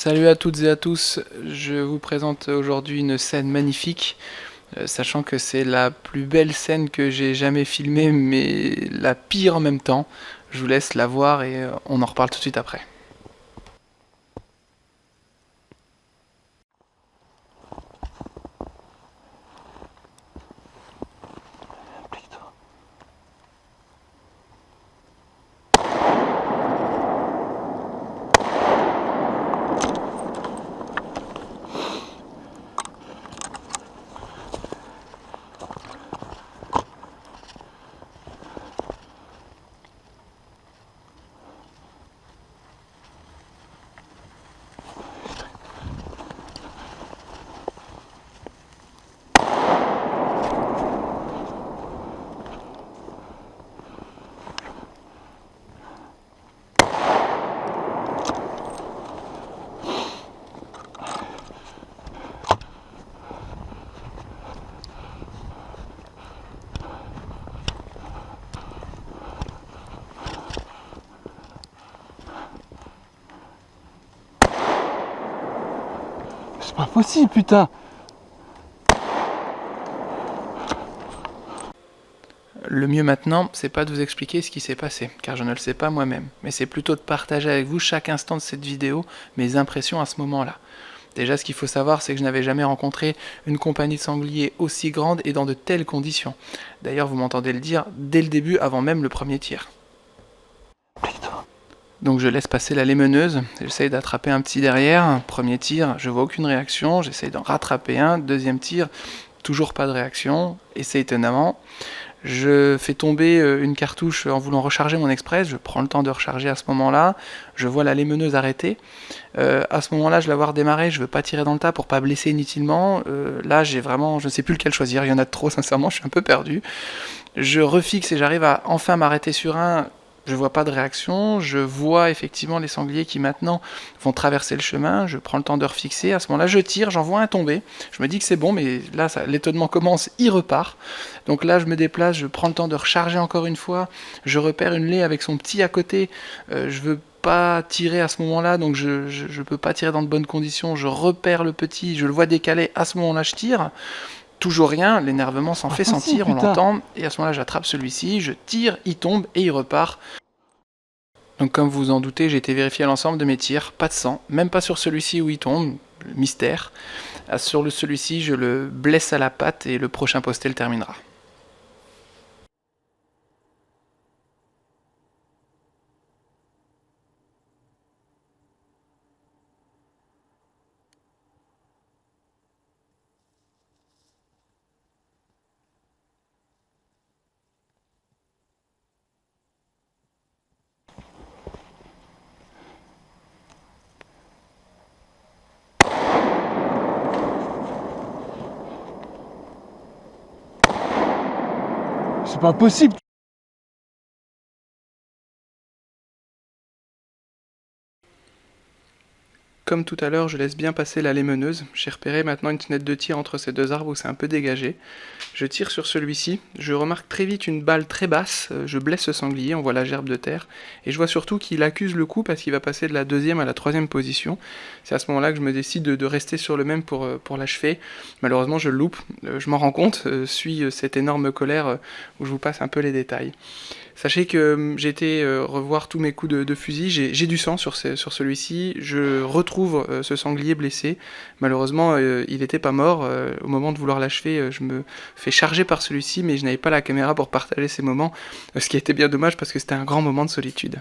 Salut à toutes et à tous, je vous présente aujourd'hui une scène magnifique, sachant que c'est la plus belle scène que j'ai jamais filmée, mais la pire en même temps. Je vous laisse la voir et on en reparle tout de suite après. C'est pas possible, putain! Le mieux maintenant, c'est pas de vous expliquer ce qui s'est passé, car je ne le sais pas moi-même, mais c'est plutôt de partager avec vous chaque instant de cette vidéo mes impressions à ce moment-là. Déjà, ce qu'il faut savoir, c'est que je n'avais jamais rencontré une compagnie de sangliers aussi grande et dans de telles conditions. D'ailleurs, vous m'entendez le dire dès le début, avant même le premier tir. Donc je laisse passer la lémeneuse, j'essaye d'attraper un petit derrière, premier tir, je vois aucune réaction, j'essaye d'en rattraper un, deuxième tir, toujours pas de réaction, et c'est étonnamment. Je fais tomber une cartouche en voulant recharger mon express, je prends le temps de recharger à ce moment-là, je vois la lémeneuse arrêter. À ce moment-là, je la vois redémarrer, je veux pas tirer dans le tas pour pas blesser inutilement. Là, j'ai vraiment, je ne sais plus lequel choisir, il y en a de trop, sincèrement, je suis un peu perdu. Je refixe et j'arrive à enfin m'arrêter sur un. Je vois pas de réaction, je vois effectivement les sangliers qui maintenant vont traverser le chemin, je prends le temps de refixer, à ce moment-là je tire, j'en vois un tomber, je me dis que c'est bon, mais là l'étonnement commence, il repart. Donc là je me déplace, je prends le temps de recharger encore une fois, je repère une laie avec son petit à côté, je veux pas tirer à ce moment-là, donc je peux pas tirer dans de bonnes conditions, je repère le petit, je le vois décaler, à ce moment-là je tire. Toujours rien, l'énervement s'en fait sentir, on l'entend, et à ce moment-là j'attrape celui-ci, je tire, il tombe et il repart. Donc comme vous vous en doutez, j'ai été vérifier l'ensemble de mes tirs, pas de sang, même pas sur celui-ci où il tombe, mystère. Sur celui-ci, je le blesse à la patte et le prochain posté le terminera. C'est pas possible! Comme tout à l'heure, je laisse bien passer la lémeneuse. J'ai repéré maintenant une fenêtre de tir entre ces deux arbres où c'est un peu dégagé. Je tire sur celui-ci, je remarque très vite une balle très basse, je blesse ce sanglier, on voit la gerbe de terre, et je vois surtout qu'il accuse le coup parce qu'il va passer de la deuxième à la troisième position. C'est à ce moment-là que je me décide de rester sur le même pour l'achever. Malheureusement, je le loupe, je m'en rends compte, suis cette énorme colère où je vous passe un peu les détails. Sachez que j'ai été revoir tous mes coups de fusil, j'ai du sang sur celui-ci, je retrouve ce sanglier blessé. Malheureusement, il n'était pas mort. Au moment de vouloir l'achever, je me fais charger par celui-ci, mais je n'avais pas la caméra pour partager ces moments, ce qui était bien dommage parce que c'était un grand moment de solitude.